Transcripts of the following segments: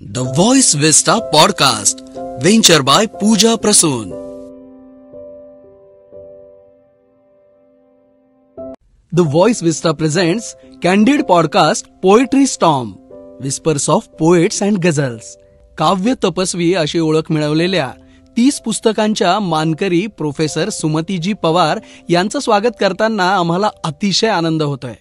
The Voice Vista Podcast, venture by Pooja Prasoon. The Voice Vista presents Candid Podcast Poetry Storm, Whispers of Poets and Ghazals. काव्य तपस्वी अशी ओळख मिळवलेल्या 30 पुस्तकांच्या मानकरी प्रोफेसर सुमतीजी पवार यांचं स्वागत करताना आम्हाला अतिशय आनंद होतोय.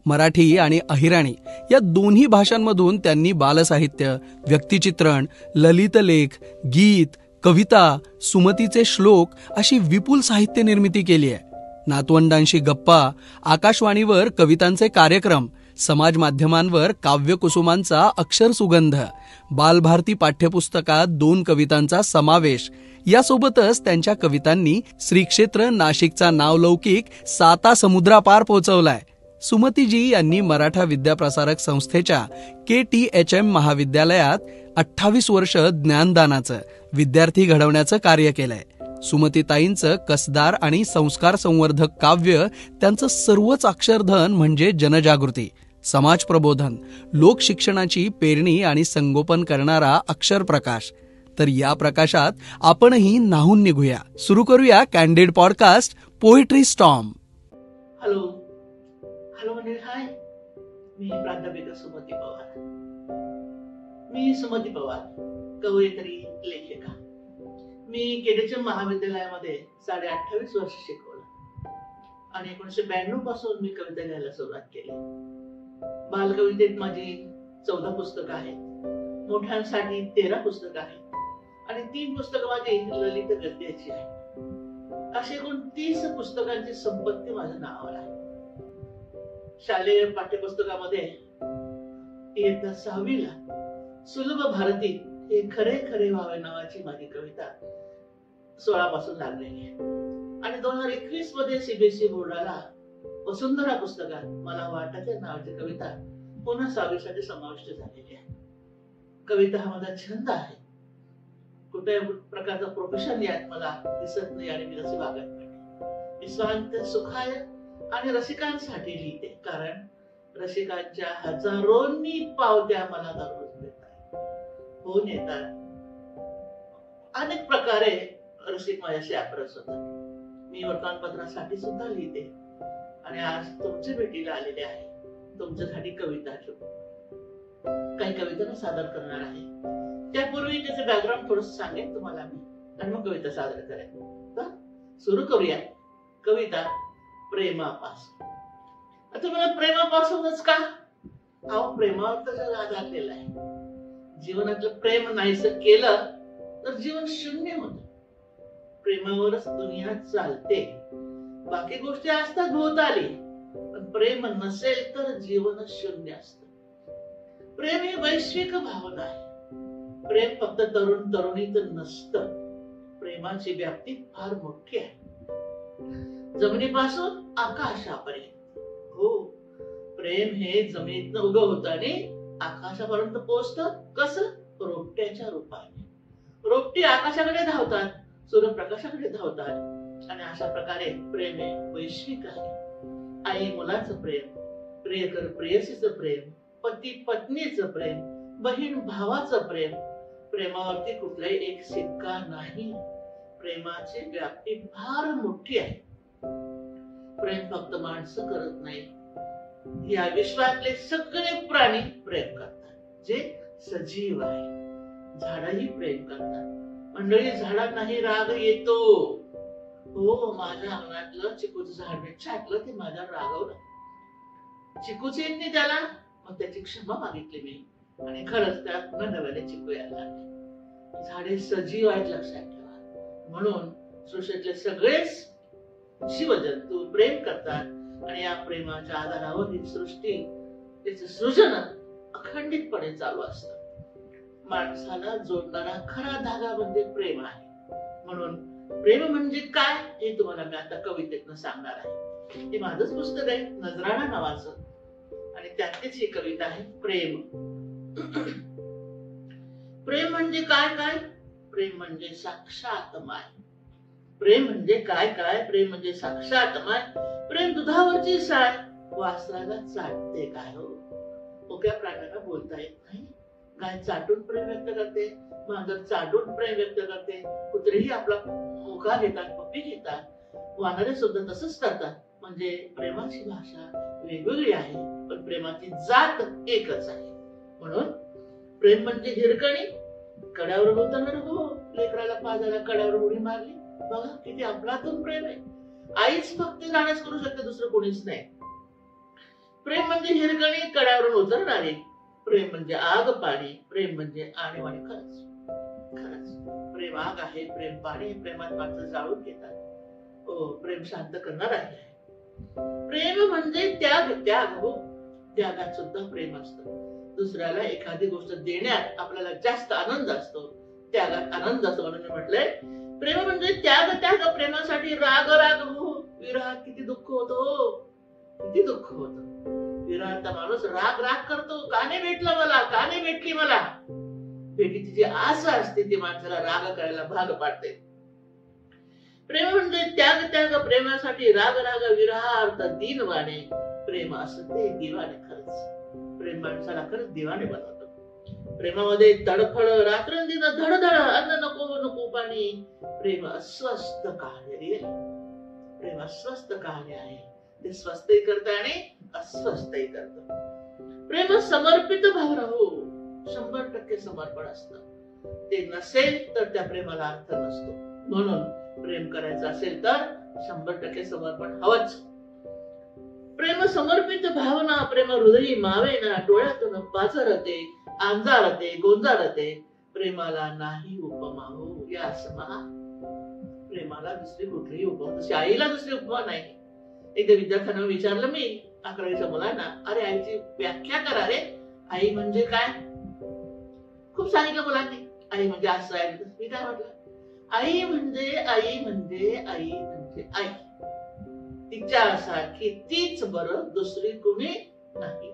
मराठी आणि अहिराणी या दोन्ही भाषांमधून त्यांनी बालसाहित्य, व्यक्तिचित्रण, ललित लेख, गीत, कविता, सुमतीचे श्लोक अशी विपुल साहित्य निर्मिती केली आहे. नातवंडांशी गप्पा, आकाशवाणीवर कवितांचे कार्यक्रम, समाज माध्यमांवर काव्यकुसुमांचा अक्षर सुगंध, बालभारती पाठ्यपुस्तकात 2 कवितांचा समावेश, यासोबतच त्यांच्या कवितांनी श्रीक्षेत्र नाशिकचा नावलौकिक 7 समुद्रापार पोहोचवलाय. सुमतीजी यांनी मराठा विद्याप्रसारक संस्थेच्या KTHM महाविद्यालयात 28 वर्ष ज्ञानदानाचं, विद्यार्थी घडवण्याचं कार्य केलंय. सुमतीताईंचं कसदार आणि संस्कार संवर्धक काव्य, त्यांचं सर्वच अक्षरधन म्हणजे जनजागृती, समाज प्रबोधन, लोकशिक्षणाची पेरणी आणि संगोपन करणारा अक्षर प्रकाश. तर या प्रकाशात आपणही न्हाऊन निघूया. सुरू करूया candid podcast poetry storm. Hello मंडळी, हाय, मी प्राध्यापिका सुमती पवार. मी सुमती पवार, कवयित्री, लेखिका. मी KTHM महाविद्यालयामध्ये 28.5 वर्ष शिकवलं आणि 1992 पासून मी कविता लिहायला सुरुवात केली. बालकवितेत माझी 14 पुस्तकं आहेत, मोठ्यांसाठी 13 पुस्तकं आहेत आणि 3 पुस्तकं माझी ललित गद्याची आहेत. अशी एकूण 30 पुस्तकांची संपत्ती माझ्या नावावर आहे. शालेय पाठ्यपुस्तकामध्ये इयत्ता 6वीला सुलभ भारती हे खरे खरे व्हावे नावाची माझी कविता 16 पासून लागलेली आहे आणि 2021 मध्ये CBSE बोर्डाला वसुंधरा पुस्तकात मला वाटते नावाची कविता पुन्हा 6वीसाठी समाविष्ट झालेली आहे. कविता हा माझा छंद आहे. कुठल्याही प्रकारचा प्रोफेशन यात मला दिसत नाही आणि मी तसे वागत नाही. मी स्वांत सुखाय आणि रसिकांसाठी लिहिते, कारण रसिकांच्या हजारोंनी पावत्या मला दररोज मिळतात, फोन येतात. अनेक प्रकारे रसिक माझ्याशी अप्रोच होतात. मी वर्तमानपत्रासाठी सुद्धा लिहिते आणि आज तुमच्या भेटीला आलेले आहे. तुमच्यासाठी कविता काही कविता सादर करणार आहे. त्यापूर्वी त्याचे बॅकग्राऊंड थोडं सांगेन तुम्हाला मी आणि मग कविता सादर करेन. सुरू करूया. कविता प्रेमापासून. आता मला प्रेमापासूनच का? प्रेमावर तर जग आधारलेलं आहे. जीवनातलं प्रेम नाहीसं केलं तर जीवन शून्य होत. प्रेमावरच दुनिया चालते. बाकी गोष्टी असतात भोवताली, पण प्रेम नसेल तर जीवन शून्य असतं. प्रेम ही वैश्विक भावना आहे. प्रेम फक्त तरुण तरुणीत नसतं. प्रेमाची व्याप्ती फार मोठी आहे, जमिनीपासून आकाशापर्यंत. हो, प्रेम हे जमिनीतनं उगवतं आणि आकाशापर्यंत पोहोचतं. कसं? रोपट्याच्या रूपाने. रोपटी आकाशाकडे धावतात, सूर्यप्रकाशाकडे धावतात आणि अशा प्रकारे प्रेम हे वैश्विक आहे. आई मुलाचं प्रेम, प्रियकर प्रेयसीचं प्रेम, पती पत्नीचं प्रेम, बहीण भावाचं प्रेम. प्रेमावरती कुठलाही एक शिक्का नाही. प्रेमाची व्याप्ती फार मोठी आहे. प्रेम फक्त माणसं करत नाही, या विश्वातले सगळे प्राणी प्रेम करतात, जे सजीव आहे. झाडही प्रेम करतात. मंडळी, झाडांनाही राग येतो. हो, माझ्या अंगणातलं चिकूचं झाड मी छाटलं, ते माझ्या रागवलं. चिकूचे येत नाही त्याला, मग त्याची क्षमा मागितली मी आणि खरंच त्यात नव्याने चिकू यायला लागले. झाडे सजीव आहेत, लक्षात ठेवा. म्हणून सृष्टीतले सगळेच जीवजंतू प्रेम करतात आणि या प्रेमाच्या आधारावर ही सृष्टी, त्याचं सृजन अखंडितपणे चालू असतं. माणसाला जोडणारा खरा धागा म्हणजे प्रेम आहे. म्हणून प्रेम म्हणजे काय हे तुम्हाला मी आता कवितेतनं सांगणार आहे. हे माझंच पुस्तक आहे, नजराणा नावाचं, आणि त्यातलीच ही कविता आहे, प्रेम. प्रेम म्हणजे काय? काय? प्रेम म्हणजे साक्षात माय. प्रेम म्हणजे काय? काय? प्रेम म्हणजे साक्षात माय. प्रेम दुधावरची साय, वासराला चाटते काय. हो, मुक्या प्राण्याला बोलता येत नाही, गाय चाटून प्रेम व्यक्त करते, मांजर चाटून प्रेम व्यक्त करते, कुत्रेही आपला मुखा घेतात, पप्पी घेतात, वानरे सुद्धा तसंच करतात. म्हणजे प्रेमाची भाषा वेगवेगळी आहे, पण प्रेमाची जात एकच आहे. म्हणून प्रेम म्हणजे हिरकणी, कड्यावर उतरणार. हो, लेकराला पाजाला कड्यावर उडी मारली, बघा किती अफलातून प्रेम आहे. आईच फक्त जाण्यास करू शकते, दुसरं कोणीच नाही. प्रेम म्हणजे हिरकणी, कड्यावरून उतरणारी. प्रेम म्हणजे आग पाणी, प्रेम म्हणजे आणीबाणी. खरंच प्रेम आग आहे, प्रेम पाणी. प्रेमात माणसं जाळून घेतात. हो, प्रेम शांत करणार आहे. प्रेम म्हणजे त्याग. त्याग हो, त्यागात सुद्धा प्रेम असतं. दुसऱ्याला एखादी गोष्ट देण्यात आपल्याला जास्त आनंद असतो, त्यागात आनंद असतो. म्हणून मी म्हटलंय प्रेम म्हणजे त्याग. त्याग प्रेमासाठी राग. राग हो, विरहात किती दुःख होतो, किती दुःख होतं. विरहात माणूस राग राग करतो, का नाही भेटलं मला, का नाही भेटली मला. भेटीची जी आस असते ती माणसाला राग करायला भाग पाडते. प्रेम म्हणजे त्याग. त्याग प्रेमासाठी राग. राग विरहार्थ दीनवाणे. प्रेम असते दिवाने. खरंच प्रेम माणसाला खरंच दिवाने बनवतो. प्रेमामध्ये तडफड रात्रंदिन धडधड, अन्न नको नको पाणी. प्रेम अस्वस्थ कहाणी. प्रेम अस्वस्थ कहाणी आहे. ते स्वस्थही करत आणि अस्वस्थही करत. प्रेम समर्पित भावना हो, 100% समर्पण असतं. ते नसेल तर त्या प्रेमाला अर्थ नसतो. म्हणून प्रेम करायचं असेल तर 100% समर्पण हवंच. प्रेम समर्पित भावना. प्रेम हृदयी मावेना, डोळ्यातून पाझरते, अंजारते, गोंजारते. प्रेमाला नाही उपमा हो, या समा. प्रेमाला दुसरी कुठलीही उपमा, तशी आईला दुसरी उपमा नाही. एकदा विद्यार्थ्यांना विचारलं मी, 11वीच्या मुलांना, अरे आईची व्याख्या करा रे, आई म्हणजे काय. खूप सांगितलं मुलांनी, आई म्हणजे असं आहे. मी काय म्हटलं, आई म्हणजे आई म्हणजे आई म्हणजे आई. तिच्यासारखी तीच बरं, दुसरी कुणी नाही.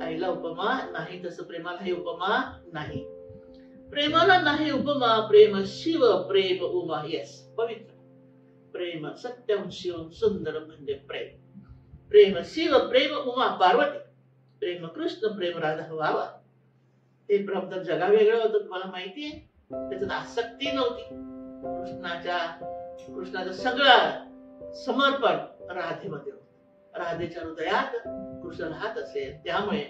आईला उपमा नाही तसं प्रेमालाही उपमा नाही. प्रेमाला नाही उपमा. प्रेम शिव प्रेम उमा. येस, पवित्र प्रेम. सत्यम शिवम सुंदर म्हणजे प्रेम. प्रेम शिव प्रेम उमा पार्वती. प्रेम कृष्ण प्रेम राधा व्हावा. ते प्रेम तर जगा वेगळं होतं, तुम्हाला माहितीये. त्याच्यात आसक्ती नव्हती. कृष्णाचं सगळं समर्पण राधेमध्ये होतं. राधेच्या हृदयात कृष्ण राहत असेल, त्यामुळे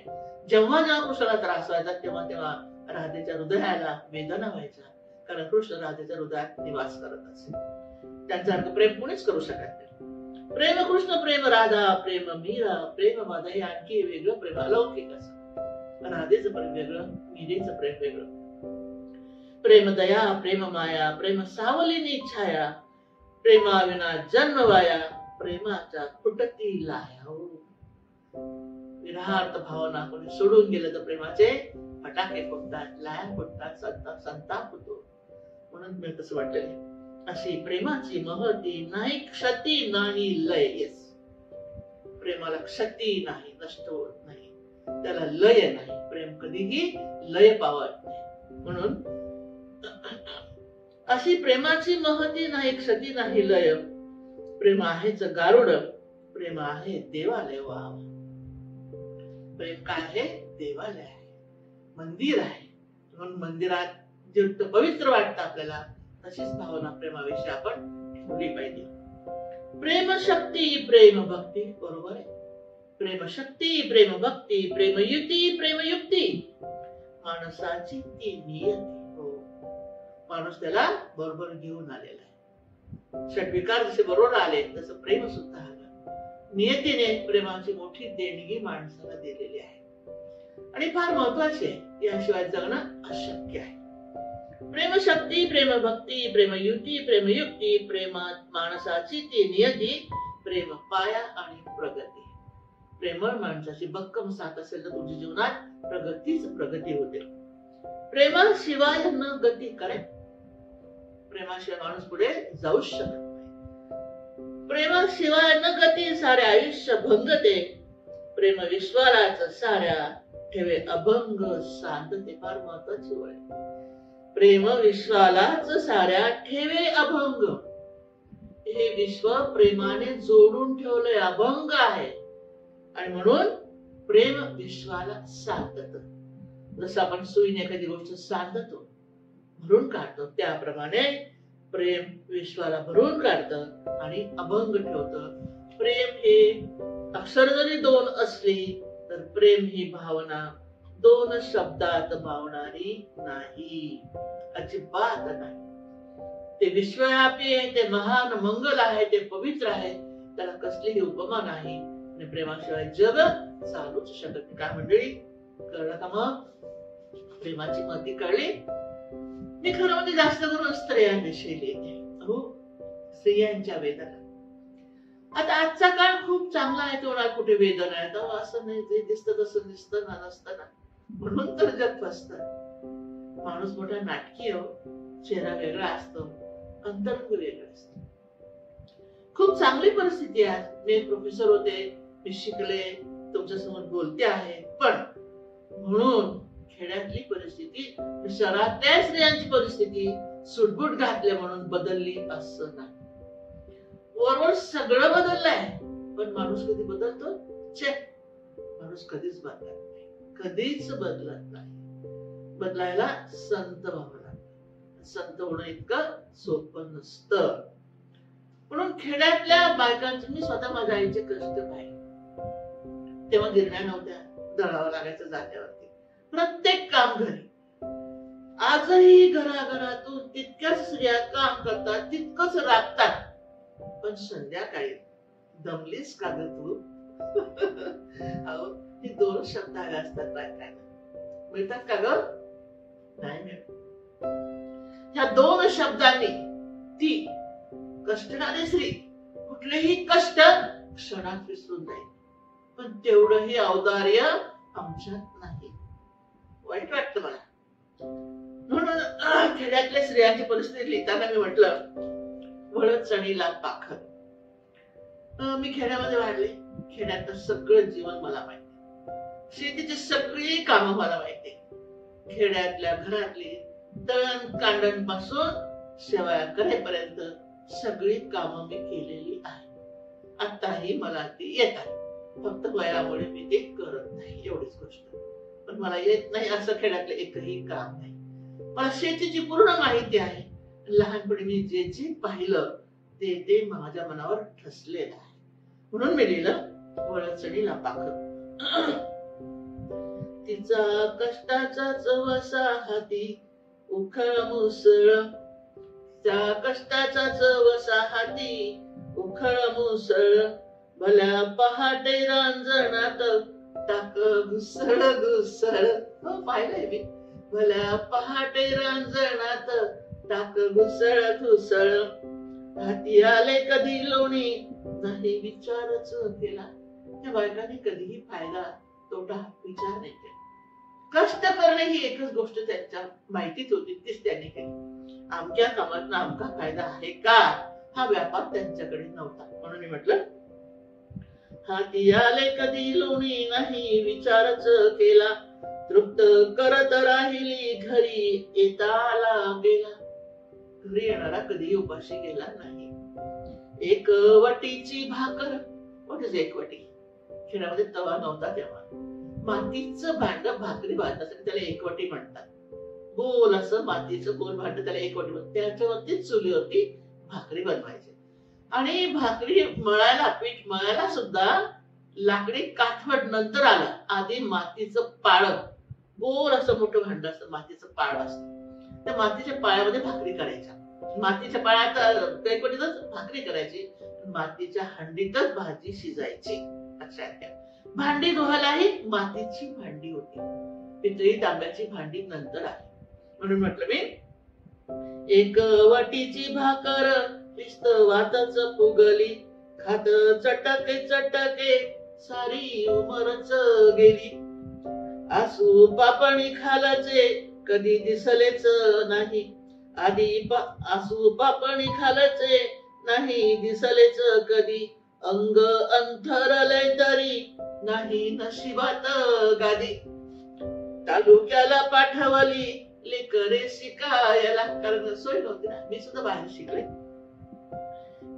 जेव्हा जेव्हा कृष्णाला त्रास व्हायचा तेव्हा तेव्हा राधेच्या हृदयाला वेदना व्हायच्या, कारण कृष्ण राधेच्या हृदयात निवास करत असेल. त्यांच्यासारखं प्रेम कोणीच करू शकत नाही. प्रेम कृष्ण प्रेम राधा प्रेम मीरा प्रेम माधा हे आणखी वेगळं प्रेम, अलौकिक असं. राधेचं प्रेम वेगळं, मीरेचं प्रेम वेगळं. प्रेम दया प्रेम माया प्रेम सावलीनी छाया. प्रेमाविना जन्म वाया. प्रेमाच्या फुटती लाया. विरहार्थ भावना कोणी सोडून गेलं तर प्रेमाचे फटाके फुटतात, लाया फुटतात, संताप होतो. म्हणून मी कसं वाटलं, अशी प्रेमाची महती नाही, क्षती नाही लय. येस, प्रेमाला क्षती नाही, नष्ट होत नाही, त्याला लय नाही. प्रेम कधीही लय पावत नाही. म्हणून अशी प्रेमाची महती नाही, क्षती नाही लय. प्रेम आहेच गारुड. प्रेम आहे देवालय. वाव, प्रेम काय आहे? देवालय आहे, मंदिर आहे. म्हणून मंदिरात जितकं पवित्र वाटतं आपल्याला, तशीच भावना प्रेमाविषयी आपण ठेवली पाहिजे. प्रेम शक्ती प्रेम भक्ती. बरोबर आहे. प्रेम शक्ती प्रेम भक्ती प्रेम युती प्रेम युक्ती. माणसाची ती नियती. हो, माणूस त्याला बरोबर घेऊन आलेला आहे. षटविकार जसे बरोबर आले तसं प्रेम सुद्धा आलं. नियतीने प्रेमाची मोठी देणगी माणसाला दिलेली आहे आणि फार महत्वाची आहे. याशिवाय जगणं अशक्य आहे. प्रेम शक्ती प्रेम भक्ती प्रेम युती प्रेम युक्ती. प्रेमात माणसाची ती नियती. प्रेम पाया आणि प्रगती. प्रेमळ माणसाची भक्कम साथ असेल तर तुमच्या जीवनात प्रगतीच प्रगती होते. प्रेमाशिवाय न गती. करेक्ट. प्रेमाशिवाय माणूस पुढे जाऊ शकत नाही. प्रेमाशिवाय न गती सारे आयुष्य भंगते. प्रेम विश्वालाच साऱ्या ठेवे अभंग शांतते. फार महत्वाची ओळ. प्रेम विश्वालाच साऱ्या ठेवे अभंग. हे विश्व प्रेमाने जोडून ठेवलंय, अभंग आहे. आणि म्हणून प्रेम विश्वाला साधत. जसं आपण सुईने एखादी गोष्ट सांधतो, भरून काढतो, त्याप्रमाणे प्रेम विश्वाला भरून काढतं आणि अभंग ठेवतं. प्रेम हे अक्षर जरी दोन असली तर प्रेम ही भावना दोन शब्दात मावणारी नाही, अजिबात नाही. ते विश्वव्यापी आहे, ते महान मंगल आहे, ते पवित्र आहे, त्याला कसलीही उपमा नाही. आणि प्रेमाशिवाय जग चालूच शकत नाही. काय मंडळी, कळलं का? मग प्रेमाची महती कळली. मी खरं म्हणजे जास्त करून स्त्रियांविषयी लिहिते. हो, स्त्रियांच्या वेदना. आता आजचा काळ खूप चांगला आहे, तेवढा कुठे वेदना आहेत? असं नाही, जे दिसतं तसं दिसतं ना, नसतं ना, म्हणून तर जग फसतं. माणूस मोठा नाटकी हो, चेहरा वेगळा असतो, अंतरंग वेगळं असतं. खूप चांगली परिस्थिती आहे. मी एक प्रोफेसर होते, मी शिकले, तुमच्या समोर बोलते आहे, पण म्हणून खेड्यातली परिस्थिती, शहरातल्या स्त्रियांची परिस्थिती सुटबुट घातल्या म्हणून बदलली असं नाही. वरवर सगळं बदललंय, पण माणूस कधी बदलतो? माणूस कधीच बदलत नाही, कधीच बदलत नाही. बदलायला संत व्हावं लागतं. संत होणं इतकं सोपं नसतं. म्हणून खेड्यातल्या बायकांचं, मी स्वतः माझ्या आईचे कष्ट पाहिले. तेव्हा गिरण्या नव्हत्या, दळावं लागायचं जात्यावरती, प्रत्येक काम घरी. आजही घराघरातून तितक्याच स्त्रिया काम करतात, तितकंच राबतात. पण संध्याकाळी दमलीस का ग तू? हे दोन शब्द हवे असतात बायकांना. मिळतात का ग? नाही मिळत. ह्या दोन शब्दांनी ती कष्टणारी स्त्री कुठलेही कष्ट क्षणात विसरून जाईल. पण तेवढंही औदार्य आमच्यात नाही. वाईट वाटतं मला. म्हणून खेड्यातल्या स्त्रियांची परिस्थिती लिहिताना मी म्हटलं, वळत चणीला पाखर. मी खेड्यामध्ये वाढले. खेड्यातलं सगळं जीवन मला माहिती, शेतीची सगळी कामं मला माहिती. खेड्यातल्या घरातली दळण कांडण पासून शेवया करेपर्यंत सगळी कामं मी केलेली आहे. आताही मला ती येतात, फक्त वयामुळे मी ते करत नाही, एवढीच गोष्ट. पण मला येत नाही असं खेड्यातलं एकही काम नाही. मला शेतीची पूर्ण माहिती आहे. लहानपणी मी जे जे पाहिलं ते ते माझ्या मनावर ठसलेलं आहे. म्हणून मी लिहिलं, वळत चणीला पाखर. तिचा कष्टाचाच वसा हाती उखळ मुसळ, त्या कष्टाचाच वसा हाती उखळ मुसळ, भल्या पहाटे रांजणात टाक घुसळ घुसळ. हो, पाहिलंय मी. भल्या पहाटे रांजणात टाक घुसळ घुसळ, हाती आले कधी लोणी नाही विचारच केला. त्या बायकांनी कधीही फायदा तोटा विचार नाही केला. कष्ट करणे ही एकच गोष्ट त्यांच्या माहितीच होती, तीच त्यांनी केली. आमच्या कामात आमका फायदा आहे का, हा व्यापार त्यांच्याकडे नव्हता. म्हणून मी म्हटलं, हाती आले कधी लोणी नाही विचारच केला, तृप्त करत राहिली घरी येताला गेला. घरी येणारा कधी उपाशी गेला नाही. एक वटीची भाकर. व्हॉट इज एक वटी? खेड्यामध्ये तवा नव्हता तेव्हा. मातीचं भांड भाकरी बांधण्यासाठी त्याला एकवटी म्हणतात. गोल असं मातीचं गोल भांड, त्याला एकवटी म्हणतात. त्याच्यावरती चुलीवरती भाकरी बनवायची. आणि भाकरी मळायला, पीठ मळायला सुद्धा लाकडी काठवट नंतर आलं. आधी मातीचं पाळ, गोल असं मोठं भांड असतं, मातीचं पाळ असतं. त्या मातीच्या पाळ्यामध्ये भाकरी करायच्या. मातीच्या पाळ्यात एकवटीतच भाकरी करायची, मातीच्या हंडीतच भाजी शिजायची. लक्षात घ्या. भांडी धुवायलाही मातीची भांडी होती, पितळी तांब्याची भांडी नंतर आली. म्हणून म्हटलं मी, एक वाटीची भाकर विस्तवातच फुगली, खात चटके चटके सारी उमरच गेली. आसू पापणी खालाचे कधी दिसलेच नाही, आधी आसू पापणी खालाचे नाही दिसलेच कधी, अंग अंथरले तरी नाही नशिबात गादी. तालुक्याला पाठवली लेकरे शिकायला, कारण सोय नव्हती ना, मी सुद्धा बाहेर शिकले.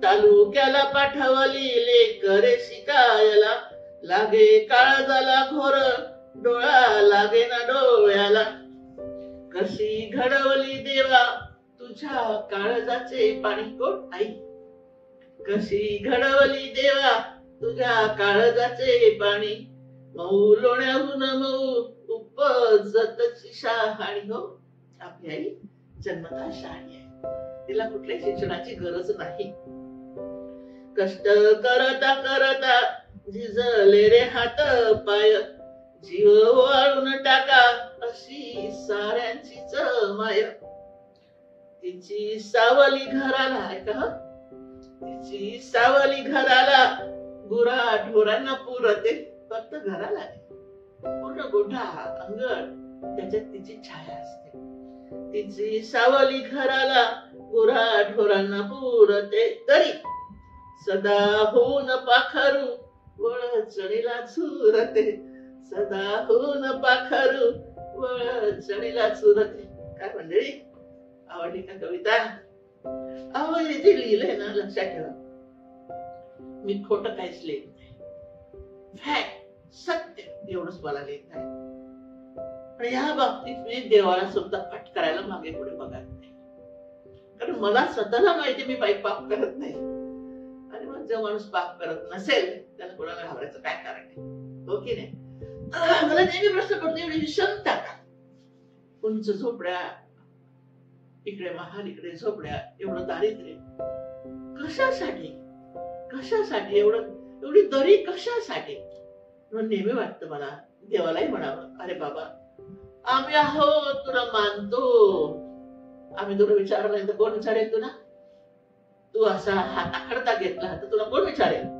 तालुक्याला पाठवली लेकरे शिकायला, लागे काळ झाला घोर डोळा लागेना डोळ्याला. कशी घडवली देवा तुझ्या काळजाचे पाणी. कोण? आई. कशी घडवली देवा तुझ्या काळजाचे पाणी. मऊ लोण्याहून मऊ उपजतची शहाणी. हो, आपली आई जन्मतः शहाणी आहे. तिला कुठल्या शिक्षणाची गरज नाही. कष्ट करता करता झिजले रे हात पाय. जीव वाळून टाका अशी साऱ्यांचीच माय. तिची सावली घराला. ऐका, तिची सावली घराला गुरा ढोरांना पुरते. फक्त घराला नाही, पूर्ण गोठा अंगण त्याच्यात तिची छाया असते. तिची सावली घराला गुरा ढोरांना पुरते. तरी सदा होऊन पाखरू वळ चढीला चुरते. सदा होऊन पाखरू वळ चढीला चुरते. काय मंडळी, आवडली का कविता? आवडली जे लिहिलंय ना, लक्षात ठेवा, मी खोटं काहीच लिहित नाही. फॅक्ट, सत्य एवढंच मला लिहित आहे. आणि ह्या बाबतीत मी देवाला सुद्धा पट करायला मागे पुढे बघत नाही. कारण मला स्वतःला माहिती मी पाप करत नाही. आणि मग जो माणूस पाप करत नसेल त्याला कोणाला घाबरायचं काय कारण आहे? हो की नाही? मला नेहमी प्रश्न पडतो, एवढी विषमता का? उंच झोपड्या, इकडे महाल इकडे झोपड्या, एवढं दारिद्र्य कशासाठी? कशासाठी एवढी दरी कशासाठी? म्हणून नेहमी वाटतं मला देवालाही म्हणावं, अरे बाबा, आम्ही आहोत, तुला मानतो. आम्ही तुला विचारलं नाही तर कोण विचारेल तुला? तू असा हात आखडता घेतला तर तुला कोण विचारेल?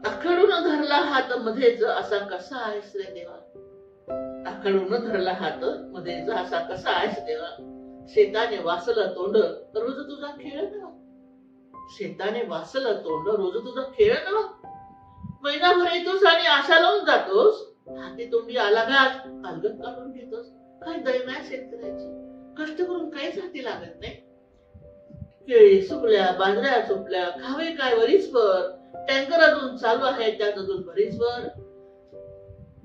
आखडून धरला हात मध्येच असा कसा आहेस रे देवा. आखडून धरला हात मध्येच असा कसा आहेस देवा. शेताने वासलं तोंड रोज तुझा खेळ ना. शेताने वासलं तोंड रोज तुझा खेळ ना. महिनाभर येतोस आणि आशा लावून जातोस. हाती तोंडी आला घात अलगद काढून घेतोस. काय दैना शेतकऱ्याची. कष्ट करून काहीच हाती लागत नाही. केळी सुकल्या, बाजऱ्या सुकल्या, खावे काय वरीसभर. टँकर अजून चालू आहे, त्यात अजून भरीसभर.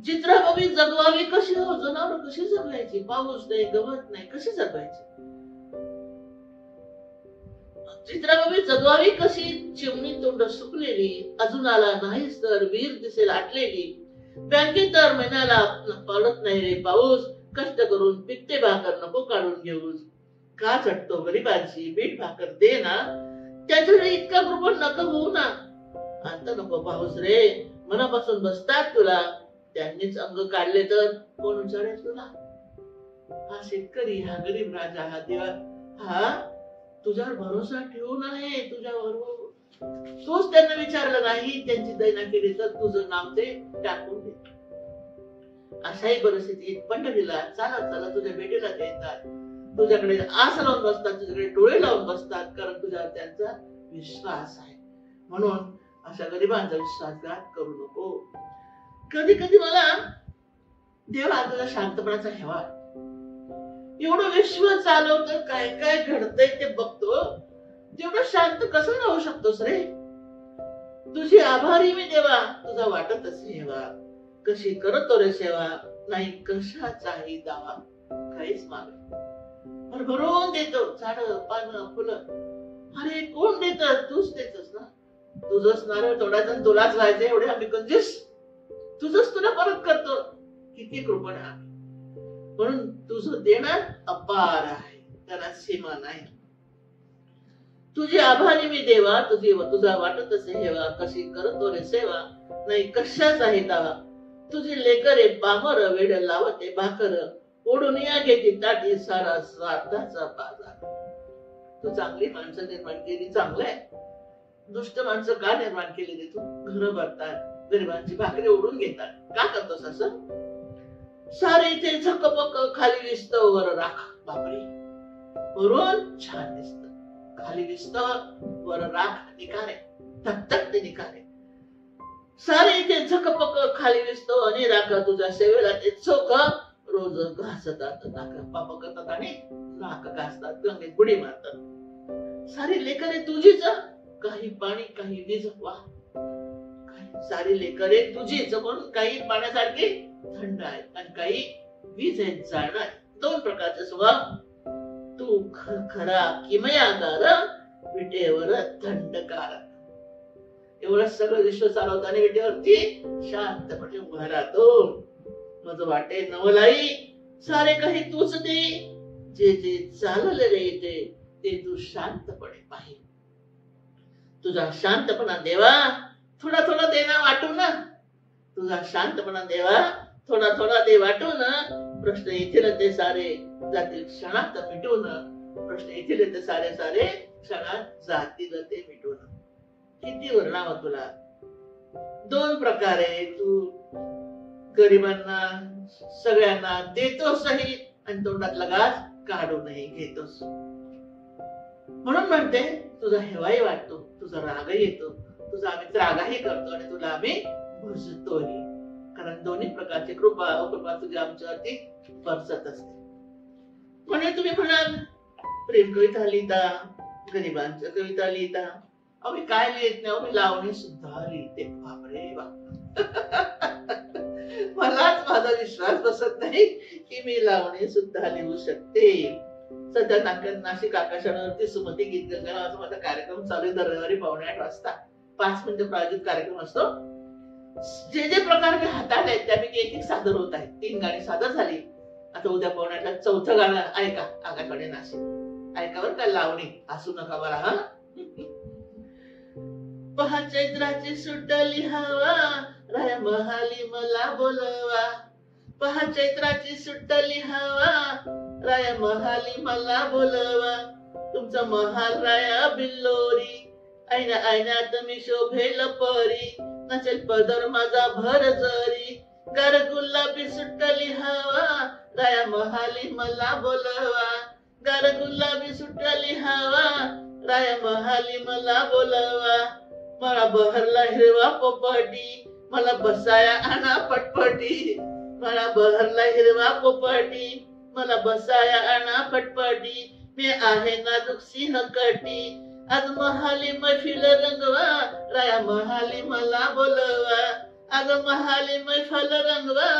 चित्राबाबी जगवावी कशी हो? जनावर कशी जगवायची? पाऊस नाही, गवत नाही, कशी जगवायची? चित्राबाबी जगवावी कशी? चिमणी तोंड सुकलेली, अजून आला नाहीस तर वीर दिसेल आटलेली. बँकेत तर महिन्याला पडत नाही रे पाऊस. कष्ट करून पिकते भाकर नको काढून घेऊस. का चटतो गरीबाची बीट भाकर दे ना. त्याच्याकडे इतका कृपण नको होऊ ना. अंत नको पाऊस रे, मनापासून बसतात तुला. त्यांनीच अंग काढले तर कोण विचारेल तुला? हा शेतकरी, हा गरीब राजा, हा देवा, हा तुझ्यावर भरोसा ठेवून आहे. तुझ्यावर तूच त्यांना विचारलं नाही, त्यांची दैना केली तर तुझं नाव ते टाकून दे. अशाही परिस्थितीत पंढरीला चालत चालत तुझ्या भेटीला ते येतात. तुझ्याकडे आस लावून बसतात, तुझ्याकडे डोळे लावून बसतात, कारण तुझ्यावर त्यांचा विश्वास आहे. म्हणून अशा गरिबांचा विश्वासघात करू नको. कधी कधी मला देवा तुझ्या शांतपणाचा हेवा. एवढं विश्व चालवतं, काय काय घडतंय ते बघतो. तेवढं शांत कसं राहू शकतोस रे? तुझी आभारी मी देवा, तुझा वाटतच हेवा. कशी करतो रे सेवा, नाही कशाचाही दावा. काहीच माग भरभरून देतो, झाड पानं फुलं. अरे कोण देत? तूच देतस ना. तुझंच नारळ तोडायचं तुलाच व्हायचं, एवढे आम्ही कंजूस. तुझंच तुला परत करतो. किती कृपण आहे. म्हणून तुझं देणं अपार आहे, त्याला सीमा नाही. तुझी आभारी मी देवा, तुझा वाटतच हेवा. कशी करतो रे सेवा, नाही कशाचाही दावा. तुझी लेकरे पामर वेड लावते भाकर. ओढून या घेते ताटी सारा स्वार्थाचा बाजार. तू चांगली माणसं निर्माण केली, चांगलंय. दुष्ट माणसं का निर्माण केली रे तू? घरं भरतात, गरिबांची भाकरी ओढून घेतात. का करतोस असं? सारे इथे झकपक, खाली दिसत वर राख. बापरे, वरून छान दिसत, खाली दिसत वर राख. निकारे धकधक ते निकारे. सारे इथे झकपक, खाली दिसतो आणि राख. तुझ्या सेवेला ते चोख रोज घासतात नाक. पाप करतात आणि नाक घासतात, गंगेत बुडी मारतात. सारी लेकरे तुझीच, काही पाणी काही वीज. वा, सारी लेकरे तुझीच, म्हणून काही पाण्यासारखी थंड आहेत आणि काही वीज आहेत जाणार. दोन प्रकारचे स्वभाव. तू खरा किमयागार, विटेवर थंडकार. एवढं सगळं विश्व चालवताना विटेवरती शांतपणे उभा राहतो. मज वाटे नवलाई, सारे काही तूच दे. जे जे चाललेले ते तू शांतपणे पाहि. तुझा शांतपणा देवा थोडा थोडा देना वाटून. तुझा शांतपणा देवा थोडा थोडा दे वाटून. प्रश्न येथील ते सारे जातील क्षणात मिटून. प्रश्न येथील ते सारे सारे क्षणात जातील ते मिटून. किती वर्णावं तुला. दोन प्रकारे तू गरिबांना सगळ्यांना देतोसही आणि तोंडातला घास काढूनही घेतोस. म्हणून म्हणते तुझा हेवाही वाटतो, तुझा रागही येतो, तुझा आम्ही त्रागाही करतो आणि तुला आम्ही भजतोही. कारण दोन्ही प्रकारची कृपा अकृपा तुझी आमच्यावरती बरसत असते. म्हणून तुम्ही म्हणाल प्रेम कविता लिहिता, गरिबांच्या कविता लिहिता. आम्ही काय लिहित नाही, आम्ही लावणी सुद्धा लिहिते. बापरे बाप. मलाच माझा विश्वास बसत नाही की मी लावणी सुद्धा लिहू शकते. सध्या नाशिक आकाशवाणीवरती सुमती गीत गंगा नावाचा माझा कार्यक्रम चालू आहे. दर रविवारी 8:15 वाजता 5 मिनिटं प्रायोजित कार्यक्रम असतो. जे जे प्रकार मी हाताळले त्यापैकी एक एक सादर होत आहेत. 3 गाणी सादर झाली. आता उद्या 8:15 4थं गाणं ऐका. आकाशवाणी नाशिक ऐकावर का लावणी असू नका मला. हा पहा चैत्राची सुटली हवा, राया महाली मला बोलवा. पहा चैत्राची सुटली हवा, राया महाली मला बोलवा. तुमचा महाल राया बिल्लोरी, ऐना ऐनात मी शोभेल परी. नसेल पदर माझा भर जरी, गार गुलाबी सुटली हवा, राया महाली मला बोलवा. गार गुलाबी सुटली हवा, राया महाली मला बोलवा. मला बहरला हिरवा पोपटी, मला बसाया आणा पटपटी. मला बहरला हिरवा पोपटी, मला बसाया आणा पटपटी. मी आहे नाजूक सिंहकटी, आज महाली मैफिल रंगवा. राया महाली मला बोलवा. अग महाली मैफिल रंगवा,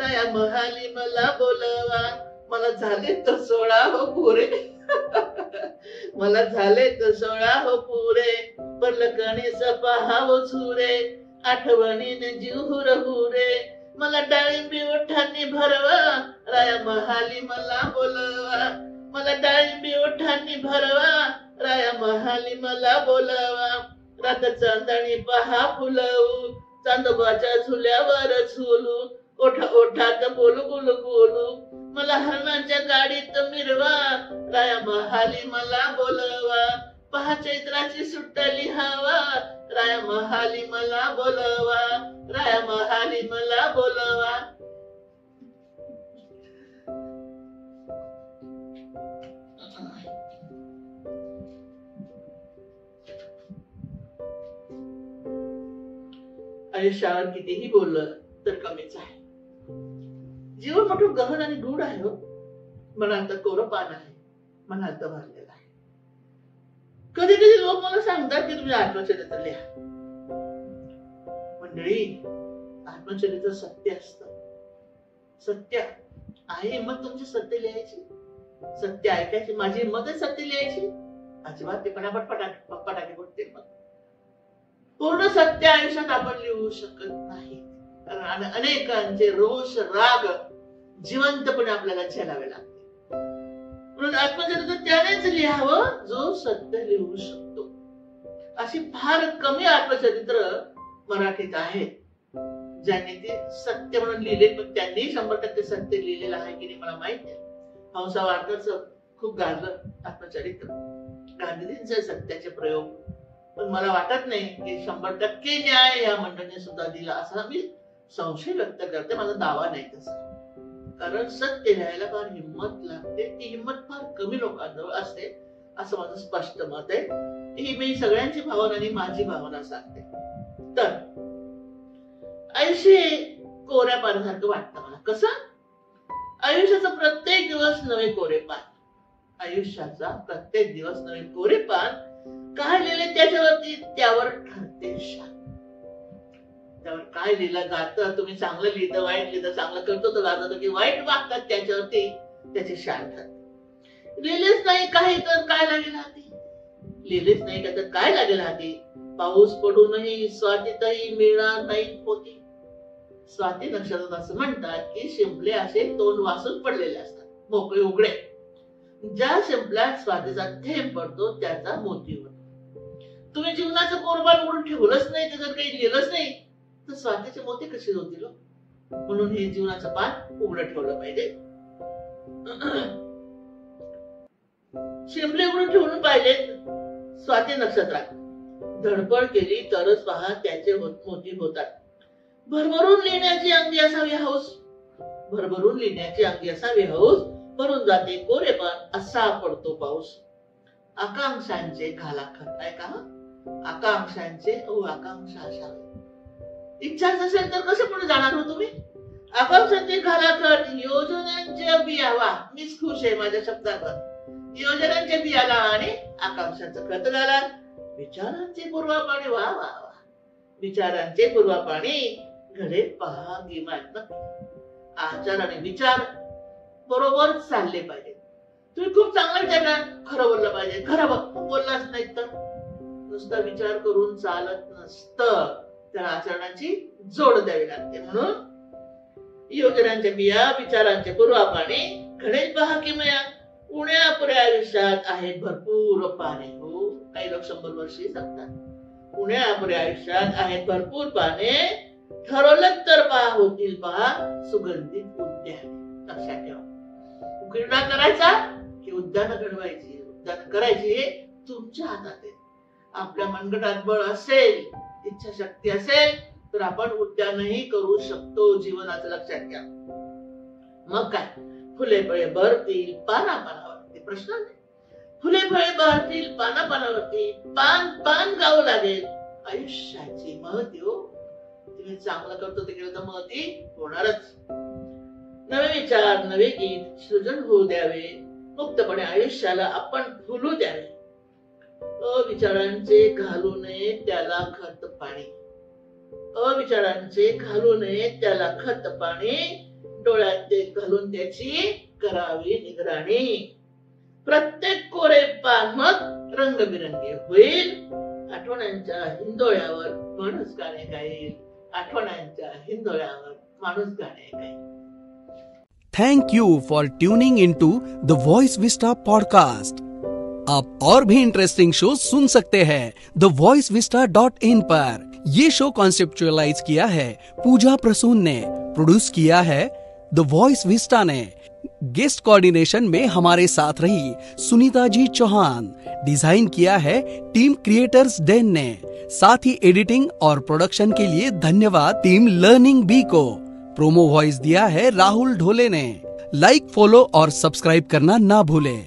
राया महाली मला बोलवा. मला झाले तर 16 हो पुरे. मला झाले तर 16 हो पुरे. पडलं कणीस पहाव झुरे, आठवणीने जीव हुरहुरे. मला डाळिंबी ओठांनी भरवा, राया महाली मला बोलवा. मला डाळिंबी ओठांनी भरवा, राया महाली मला बोलवा. रात चांदणी पहा फुलवू, चांदोबाच्या झुल्यावर झुलू. ओठा ओठात बोलू बोलू बोलू, मला हरणांच्या गाडीत मिरवा. राया महाली मला बोलवा. पहा चैत्राची सुटली हवा, राया महाली मला बोलवा. राया महाली मला बोलवा. आयुष्यावर कितीही बोललं तर कमीच आहे. जीवन मोठं गहन आणि गूढ आहे. मनात कोरं पान आहे, मनात भरलेलं आहे. कधी कधी लोक मला सांगतात की तुम्ही आत्मचरित्र लिहा. मंडळी, आत्मचरित्र सत्य असत. सत्य आहे हिंमत तुमची सत्य लिहायची, सत्य ऐकायची. माझी हिंमत आहे सत्य लिहायची. अजिबात ते पटापट बोलते. मग पूर्ण सत्य आयुष्यात आपण लिहू शकत नाही. कारण अनेकांचे रोष राग जिवंतपणे आपल्याला झेलावे लागते. म्हणून आत्मचरित्र त्यानेच लिहावं जो सत्य लिहू शकतो. अशी फार कमी आत्मचरित्र मराठीत आहेत ज्यांनी ते सत्य म्हणून लिहिले. पण त्यांनी 100% सत्य लिहिलेलं आहे की नाही मला माहित नाही. हंसा वारकरचं खूप गाजलं आत्मचरित्र, गांधीजींचे सत्याचे प्रयोग. पण मला वाटत नाही की 100% न्याय या मंडळीने सुद्धा दिला असा मी संशय व्यक्त करते. माझा दावा नाही तसा. कारण सत्य लिहायला फार हिंमत लागते. ती हिंमत फार कमी लोकांजवळ असते असं माझं स्पष्ट मत आहे. ही मी सगळ्यांची भावना आणि माझी भावना सांगते. तर आयुष्य कोऱ्या पानासारखं वाटतं मला. कसं? आयुष्याचा प्रत्येक दिवस नवे कोरे पान. आयुष्याचा प्रत्येक दिवस नवे कोरे पान. काय लिहिले त्याच्यावरती त्यावर ठरते शान. त्यावर काय लिहिलं जातं, तुम्ही चांगलं लिहितं वाईट लिहितं, चांगलं करतो तर जातं की वाईट वागतात त्याच्यावरती त्याचे शांत लिहिलेच नाही काही तर काय लागेल हाती, लिहिलेच नाही का तर काय लागेल हाती. पाऊस पडूनही स्वातीतही मिळणार नाही पोती. स्वाती नक्षत्रात असं म्हणतात की शिंपले असे तोंड वासून पडलेले असतात, मोकळे उघडे. ज्या शिंपल्यात स्वातीचा थेंब पडतो त्याचा मोती होतो. तुम्ही जीवनाचं कोरबान उघडून ठेवलंच नाही, जर काही लिहिलंच नाही तर स्वातीचे मोती कसे होतील. म्हणून हे जीवनाचं पान उघडं ठेवलं पाहिजे. शिंपले उघडून ठेवून पाहिजे. स्वाती नक्षत्रात धडपड केली तरच पहा त्याचे मोती होतात. भरभरून लिहिण्याची अंगी असावी हौस, भरभरून लिहिण्याची अंगी असावी हौस, भरून जाते कोरेपण असा पडतो पाऊस. आकांक्षांचे घालाखत आहे का, आकांक्षांचे आकांक्षा असावे. इच्छाच असेल तर कसे पुढे जाणार हो तुम्ही. आकांक्षांचे घालाखत योजनांचे बियावा. मीच खुश आहे माझ्या शब्दावर. योजनांचे बियाला आणि आकांक्षांचं खत घाला. विचारांचे पूर्वापाणी वा वा वा, विचारांचे पूर्वापाणी घडे पहा गिमात. आचार आणि विचार बरोबर चालले पाहिजे. तुम्ही खूप चांगला विचार खरं बोललं पाहिजे. खरं बोललाच नाही तर नुसता विचार करून चालत नसतं, तर आचरणाची जोड द्यावी लागते. म्हणून योजनांच्या बिया विचारांचे पूर्वापाणी घडे पहा किमया. उण्यापुऱ्या आयुष्यात आहेत भरपूर पाने. हो, काही लोक 100 वर्षे जगतात. उण्यापुऱ्या आयुष्यात आहेत भरपूर पाने, ठरवलं तर पहा होतील पहा सुगंधित उद्यान. लक्षात ठेवा, क्रीडा करायचा की उद्यान घडवायची, उद्यान करायची हे तुमच्या हातात आहे. आपल्या मनगटात बळ असेल, इच्छाशक्ती असेल तर आपण उद्यानही करू शकतो जीवनाचं. लक्षात घ्या. मग काय, फुले फळे भरतील पाना पानावरती. प्रश्न नाही. फुले फळे बहरतील पाना पानावरती. पान पान गावं लागेल. आयुष्याची महती हो. तुम्ही चांगलं करतो तिकडे तर महती होणारच. नवे विचार नवे गीत सृजन होऊ द्यावे. मुक्तपणे आयुष्याला आपण फुलू द्यावे. अविचारांचे घालू नये त्याला खत पाणी. अविचारांचे घालू नये त्याला खत पाणी. डोळ्यात ते घालून त्याची करावी निगराणी. प्रत्येक कोरे पान मग रंगबिरंगी होईल. आठवणांच्या हिंदोळ्यावर माणूस गाणे गाईल. आठवणांच्या हिंदोळ्यावर माणूस गाणे गाईल. Thank you for tuning into the voice vista podcast. आप और भी इंटरेस्टिंग शो सुन सकते हैं thevoicevista.in पर. ये शो कॉन्सेप्चुअलाइज किया है पूजा प्रसून ने, प्रोड्यूस किया है द वॉइस विस्टा ने. गेस्ट कोऑर्डिनेशन में हमारे साथ रही सुनीता जी चौहान. डिजाइन किया है टीम क्रिएटर्स डेन ने. साथ ही एडिटिंग और प्रोडक्शन के लिए धन्यवाद टीम लर्निंग बी को. प्रोमो वॉइस दिया है राहुल ढोले ने. लाइक, फॉलो और सब्सक्राइब करना ना भूलें.